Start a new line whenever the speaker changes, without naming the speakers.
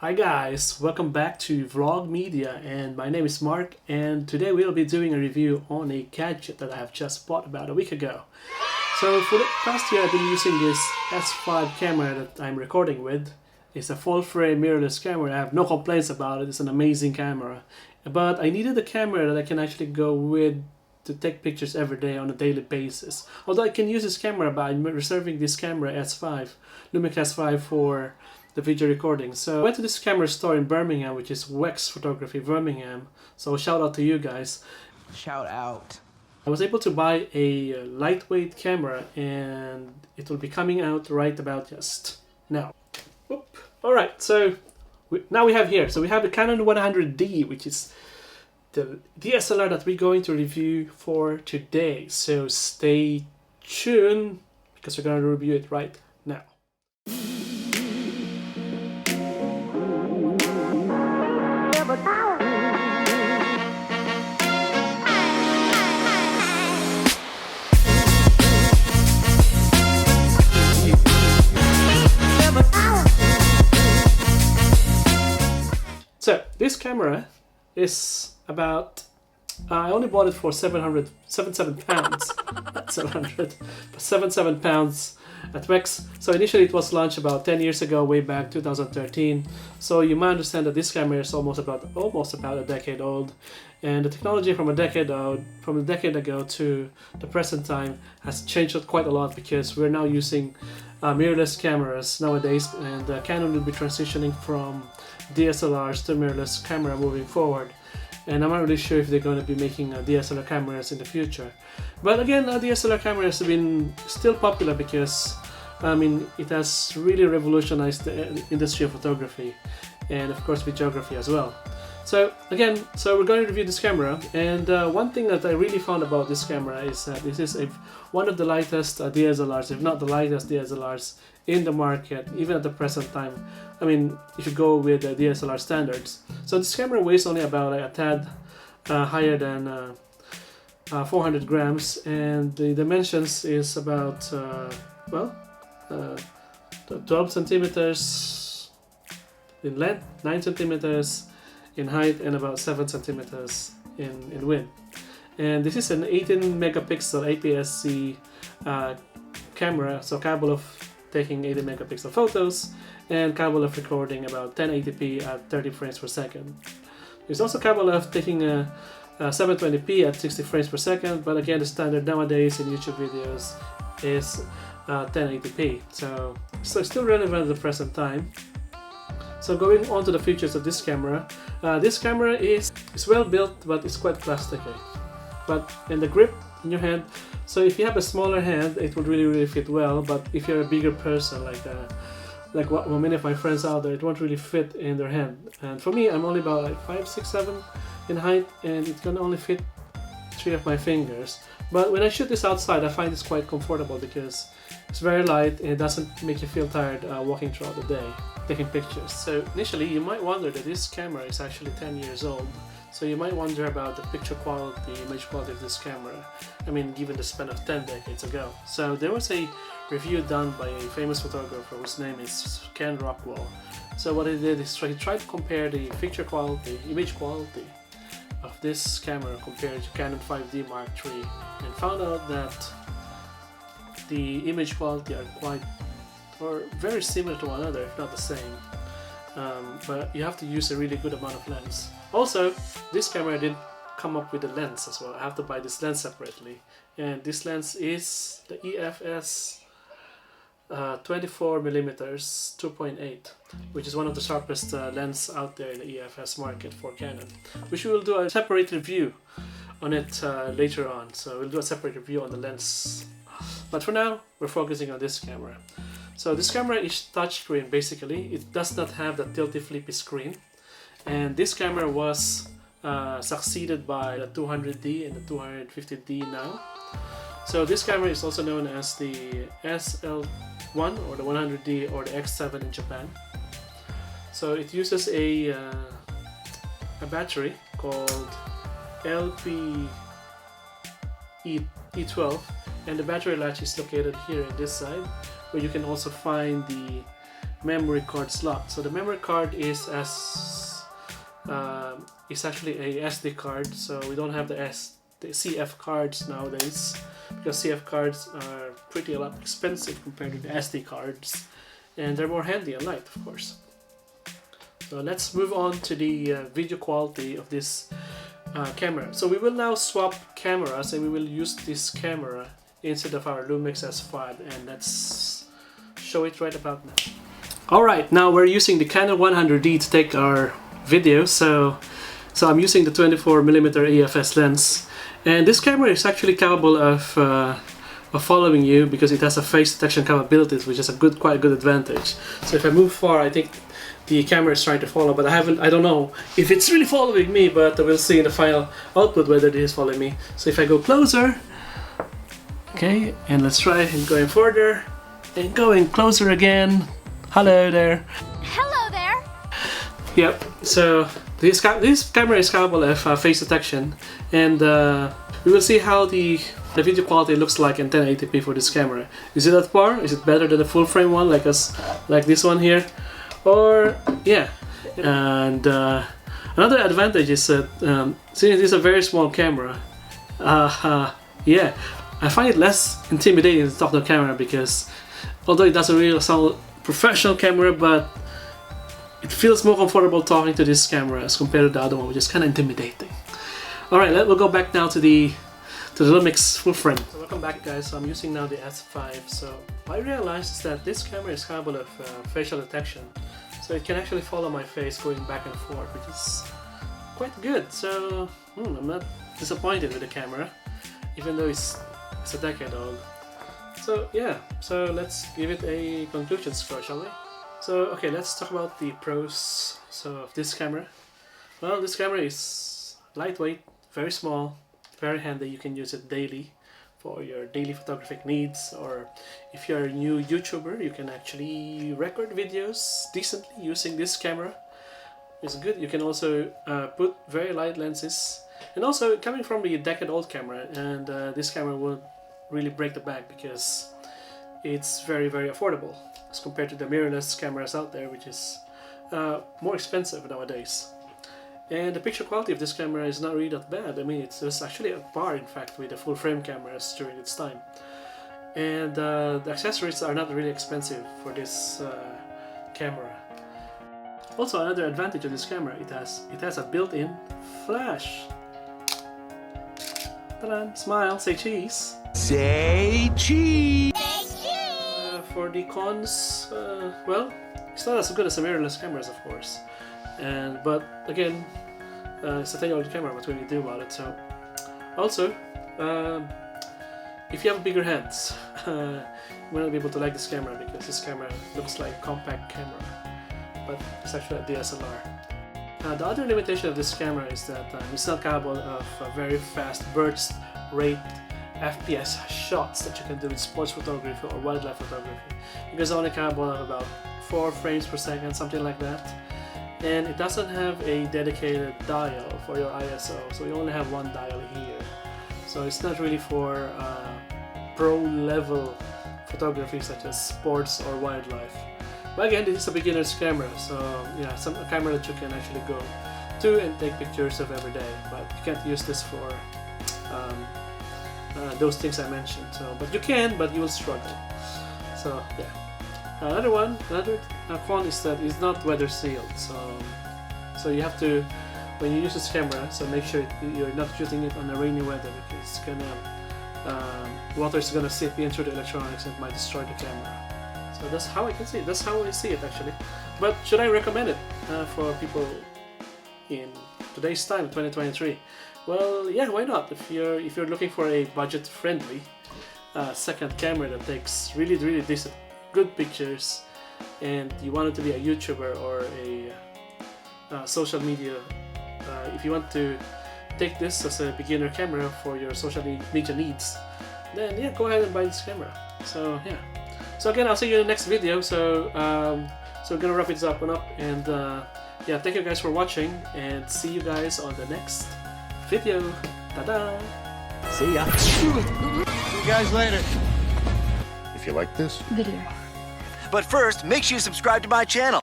Hi guys, welcome back to Vlog Media, and my name is Mark, and today we'll be doing a review on a gadget that I have just bought about a week ago. So for the past year I've been using this S5 camera that I'm recording with. It's a full frame mirrorless camera. I have no complaints about it. It's an amazing camera. But I needed a camera that I can actually go with to take pictures every day on a daily basis. Although I can use this camera, but I'm reserving this camera S5, Lumix S5 for the video recording. So I went to this camera store in Birmingham, which is Wex Photography Birmingham. So shout out to you guys.
Shout out.
I was able to buy a lightweight camera, and it will be coming out right about just now. Whoop. All right, so now we have here. So we have the Canon 100D, which is the DSLR that we're going to review for today. So stay tuned because we're going to review it right now. So this camera is about, I only bought it for 77 pounds, not 700, but 77 pounds at Wex. So initially it was launched about 10 years ago, way back 2013. So you might understand that this camera is almost about a decade old, and the technology from a decade ago to the present time has changed quite a lot, because we're now using mirrorless cameras nowadays, and Canon will be transitioning from DSLRs to mirrorless camera moving forward. And I'm not really sure if they're going to be making DSLR cameras in the future. But again, DSLR cameras have been still popular because, I mean, it has really revolutionized the industry of photography, and of course videography as well. So again, we're going to review this camera, and one thing that I really found about this camera is that this is one of the lightest DSLRs, if not the lightest DSLRs in the market, even at the present time. I mean, if you go with DSLR standards. So this camera weighs only about a tad higher than 400 grams, and the dimensions is about 12 centimeters in length, 9 centimeters in height, and about 7 centimeters in width. And this is an 18 megapixel APS-C camera, so capable of taking 80 megapixel photos and capable of recording about 1080p at 30 frames per second. It's also capable of taking a 720p at 60 frames per second, but again, the standard nowadays in YouTube videos is 1080p, so it's still relevant at the present time. So going on to the features of this camera is well built, but it's quite plasticky. But in the grip in your hand, so if you have a smaller hand, it would really fit well. But if you're a bigger person, like what many of my friends out there, it won't really fit in their hand. And for me, I'm only about like 5, 6, 7 in height, and it can only fit 3 of my fingers. But when I shoot this outside, I find it's quite comfortable because it's very light and it doesn't make you feel tired walking throughout the day taking pictures. So initially you might wonder that this camera is actually 10 years old. So you might wonder about the picture quality, image quality of this camera. I mean, given the span of 10 decades ago. So there was a review done by a famous photographer whose name is Ken Rockwell. So what he did is he tried to compare the picture quality, image quality of this camera compared to Canon 5D Mark III, and found out that the image quality are very similar to one another, if not the same. But you have to use a really good amount of lens. Also, this camera didn't come up with a lens as well. I have to buy this lens separately, and this lens is the EFS 24mm 2.8, which is one of the sharpest lens out there in the EFS market for Canon, which we will do a separate review on it later on. So we'll do a separate review on the lens, but for now we're focusing on this camera. So this camera is touchscreen basically. It does not have the tilty flippy screen, and this camera was succeeded by the 200D and the 250D now. So this camera is also known as the SL1 or the 100D or the X7 in Japan. So it uses a battery called LPE12, and the battery latch is located here in this side, where you can also find the memory card slot. So the memory card is actually a SD card, so we don't have the CF cards nowadays, because CF cards are pretty a lot expensive compared to the SD cards, and they're more handy and light, of course. So let's move on to the video quality of this camera. So we will now swap cameras, and we will use this camera instead of our Lumix S5, and let's show it right about now. Alright, now we're using the Canon 100D to take our video. So I'm using the 24mm EFS lens, and this camera is actually capable of following you because it has a face detection capabilities, which is a quite good advantage. So if I move far, I think the camera is trying to follow, but I don't know if it's really following me, but we'll see in the final output whether it is following me. So if I go closer, okay, and let's try and going further and going closer again. Hello there.
Hello there.
Yep. So this camera is capable of face detection, and we will see how the video quality looks like in 1080p for this camera. Is it at par? Is it better than the full frame one, like this one here? Or yeah. And another advantage is that since it's a very small camera, yeah, I find it less intimidating to talk to the camera, because although it doesn't really sound professional camera, but it feels more comfortable talking to this camera as compared to the other one, which is kind of intimidating. Alright, we'll go back now to the Lumix full frame. So welcome back, guys. So I'm using now the S5. So what I realized is that this camera is capable of facial detection, so it can actually follow my face going back and forth, which is quite good. So I'm not disappointed with the camera, even though it's a decade old. So yeah, so let's give it a conclusion score, shall we? So okay, let's talk about the pros of this camera. Well, this camera is lightweight, very small, very handy. You can use it daily for your daily photographic needs, or if you're a new YouTuber, you can actually record videos decently using this camera. It's good. You can also put very light lenses, and also coming from the decade-old camera, and this camera won't really break the bank because it's very affordable as compared to the mirrorless cameras out there, which is more expensive nowadays. And the picture quality of this camera is not really that bad. I mean, it's actually at par, in fact, with the full frame cameras during its time. And the accessories are not really expensive for this camera. Also, another advantage of this camera, it has a built-in flash. Ta-da! Smile, say cheese.
Say cheese!
For the cons, well, it's not as good as the mirrorless cameras, of course. But again, it's a 10-year-old camera, what can you do about it? So, also, if you have bigger hands, you might not be able to like this camera, because this camera looks like a compact camera, but it's actually a DSLR. The other limitation of this camera is that it's not capable of very fast burst rate FPS shots that you can do with sports photography or wildlife photography, because it's only capable of about 4 frames per second, something like that. And it doesn't have a dedicated dial for your ISO, so you only have one dial here. So it's not really for pro level photography such as sports or wildlife. But again, this is a beginner's camera, so yeah, a camera that you can actually go to and take pictures of every day. But you can't use this for those things I mentioned. So, but you can, but you will struggle. So yeah. Another con is that it's not weather sealed. So you have to, when you use this camera, so make sure you're not shooting it on a rainy weather, because it's gonna water is gonna seep into the electronics and might destroy the camera. So that's how I can see it. That's how I see it actually. But should I recommend it for people in today's time, 2023? Well, yeah, why not? If you're looking for a budget-friendly second camera that takes really decent, good pictures, and you want it to be a YouTuber or a social media, if you want to take this as a beginner camera for your social media needs, then yeah, go ahead and buy this camera. So yeah. So again, I'll see you in the next video. So we're gonna wrap this up and yeah, thank you guys for watching, and see you guys on the next video. Ta-da!
See ya. See you guys later.
If you like this
Video. But first, make sure you subscribe to my channel.